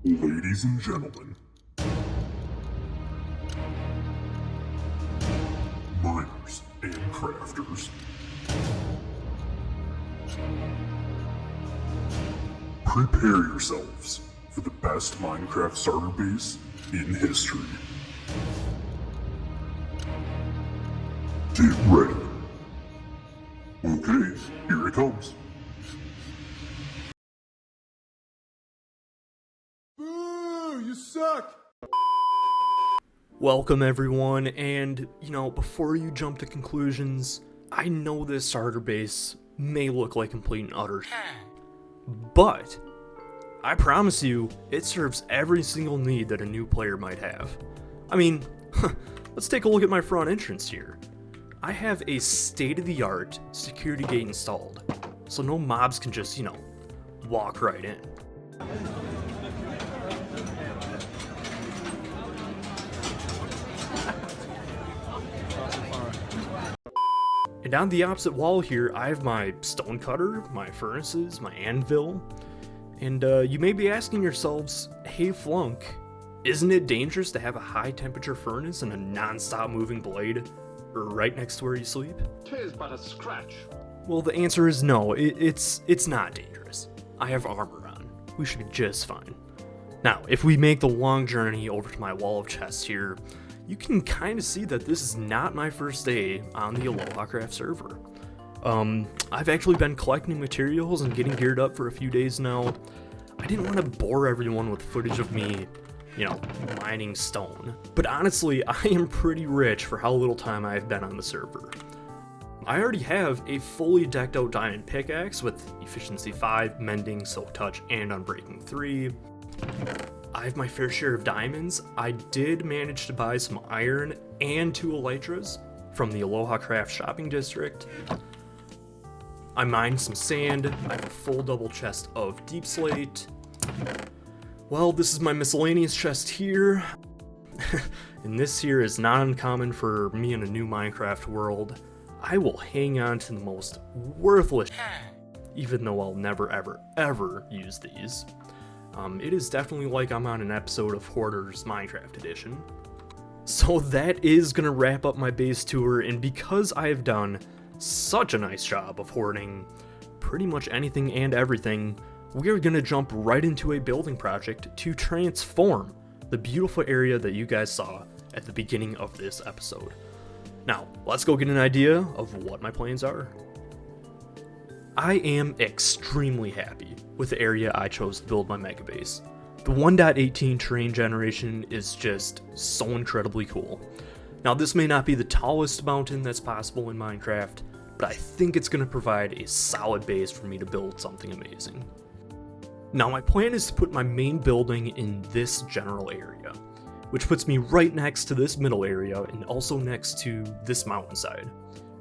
Ladies and gentlemen, miners and crafters, prepare yourselves for the best Minecraft starter base in history. Get ready. Okay, here it comes. Boo! You suck! Welcome everyone, and before you jump to conclusions, I know this starter base may look like complete and utter but I promise you, it serves every single need that a new player might have. I mean, let's take a look at my front entrance here. I have a state-of-the-art security gate installed, so no mobs can just, walk right in. And on the opposite wall here, I have my stone cutter, my furnaces, my anvil, and you may be asking yourselves, hey Flunk, isn't it dangerous to have a high temperature furnace and a non-stop moving blade right next to where you sleep? 'Tis but a scratch. Well, the answer is no, it's not dangerous. I have armor on. We should be just fine. Now, if we make the long journey over to my wall of chests here, you can kind of see that this is not my first day on the AlohaCraft server. I've actually been collecting materials and getting geared up for a few days now. I didn't want to bore everyone with footage of me, mining stone. But honestly, I am pretty rich for how little time I've been on the server. I already have a fully decked out diamond pickaxe with efficiency 5, mending, silk touch, and unbreaking 3. I have my fair share of diamonds. I did manage to buy some iron and 2 elytras from the AlohaCraft shopping district. I mined some sand. I have a full double chest of deep slate. Well, this is my miscellaneous chest here. And this here is not uncommon for me in a new Minecraft world. I will hang on to the most worthless even though I'll never ever use these. It is definitely like I'm on an episode of Hoarder's Minecraft Edition. So that is gonna wrap up my base tour, and because I have done such a nice job of hoarding pretty much anything and everything, we are gonna jump right into a building project to transform the beautiful area that you guys saw at the beginning of this episode. Now, let's go get an idea of what my plans are. I am extremely happy with the area I chose to build my mega base. The 1.18 terrain generation is just so incredibly cool. Now, this may not be the tallest mountain that's possible in Minecraft, but I think it's going to provide a solid base for me to build something amazing. Now, my plan is to put my main building in this general area, which puts me right next to this middle area and also next to this mountainside,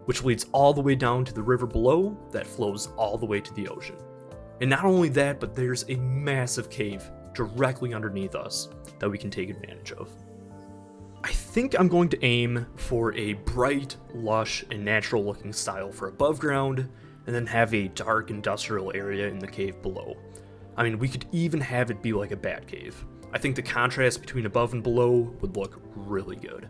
which leads all the way down to the river below that flows all the way to the ocean. And not only that, but there's a massive cave directly underneath us that we can take advantage of. I think I'm going to aim for a bright, lush, and natural looking style for above ground, and then have a dark industrial area in the cave below. I mean, we could even have it be like a bat cave. I think the contrast between above and below would look really good.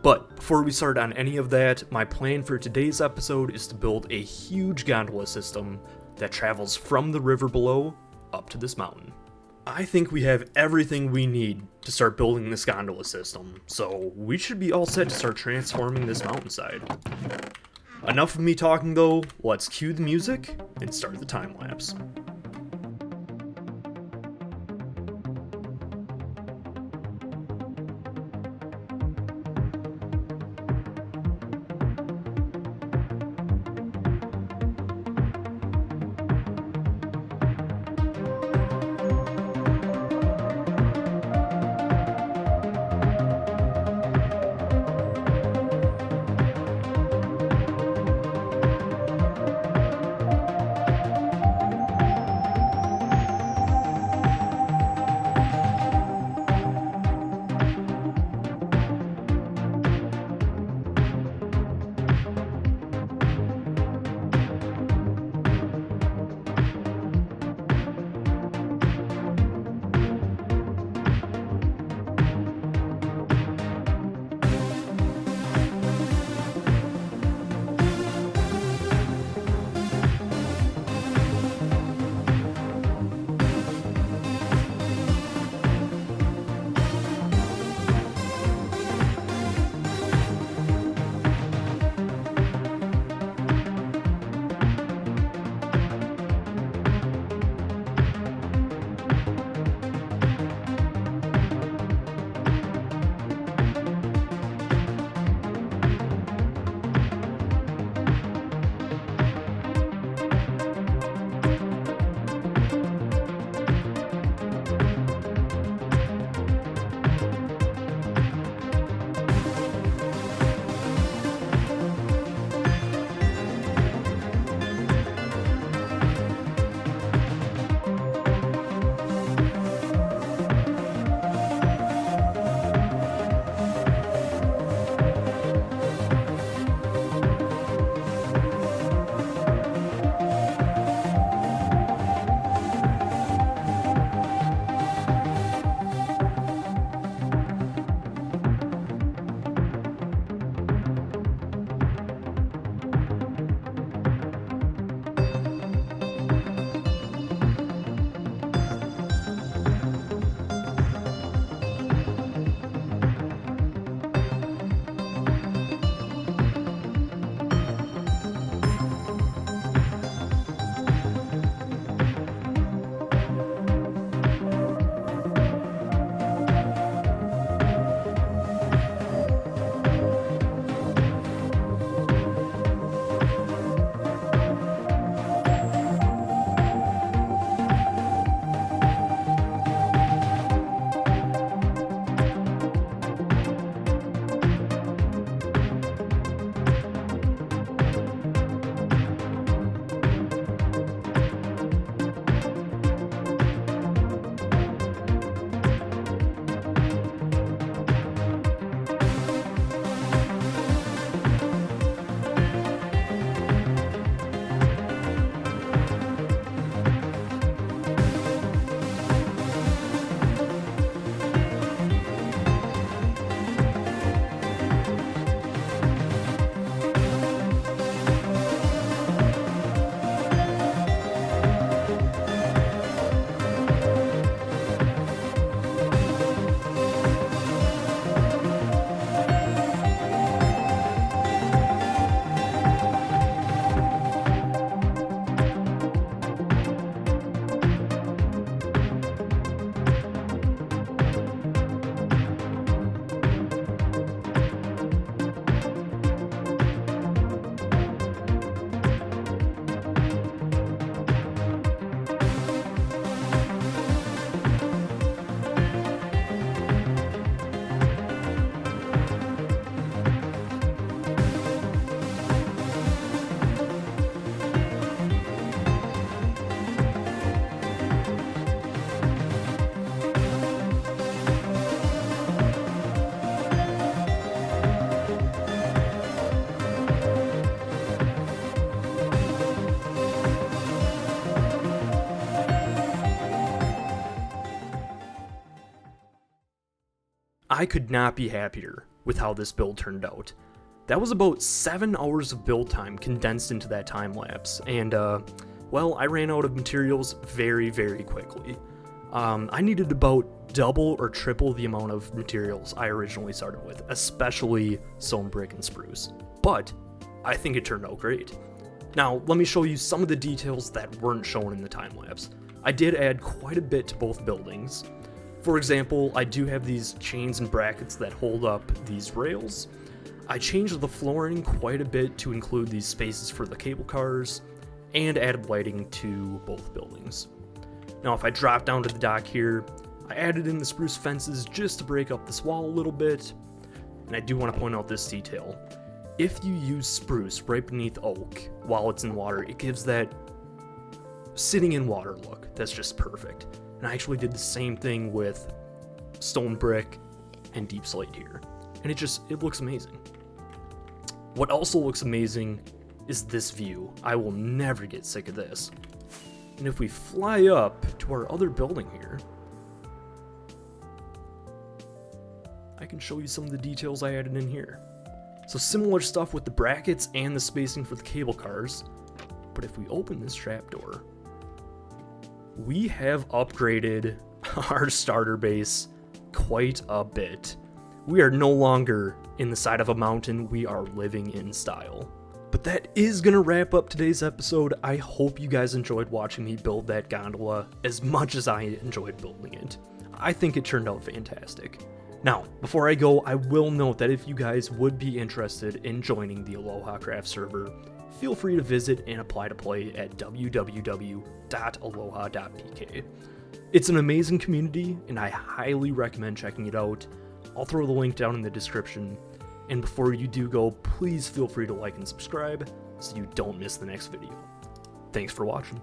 But before we start on any of that, my plan for today's episode is to build a huge gondola system that travels from the river below up to this mountain. I think we have everything we need to start building this gondola system, so we should be all set to start transforming this mountainside. Enough of me talking though, let's cue the music and start the time lapse. I could not be happier with how this build turned out. That was about 7 hours of build time condensed into that time lapse, and well, I ran out of materials very, very quickly. I needed about double or triple the amount of materials I originally started with, especially stone brick and spruce. But I think it turned out great. Now, let me show you some of the details that weren't shown in the time lapse. I did add quite a bit to both buildings. For example, I do have these chains and brackets that hold up these rails. I changed the flooring quite a bit to include these spaces for the cable cars, and added lighting to both buildings. Now, if I drop down to the dock here, I added in the spruce fences just to break up this wall a little bit, and I do want to point out this detail. If you use spruce right beneath oak while it's in water, it gives that sitting in water look that's just perfect. And I actually did the same thing with stone brick and deep slate here, and it looks amazing. What also looks amazing is this view. I will never get sick of this. And if we fly up to our other building here, I can show you some of the details I added in here. So similar stuff with the brackets and the spacing for the cable cars, but if we open this trapdoor, we have upgraded our starter base quite a bit. We are no longer in the side of a mountain, we are living in style. But that is going to wrap up today's episode. I hope you guys enjoyed watching me build that gondola as much as I enjoyed building it. I think it turned out fantastic. Now, before I go, I will note that if you guys would be interested in joining the AlohaCraft server, feel free to visit and apply to play at www.aloha.pk. It's an amazing community, and I highly recommend checking it out. I'll throw the link down in the description. And before you do go, please feel free to like and subscribe so you don't miss the next video. Thanks for watching.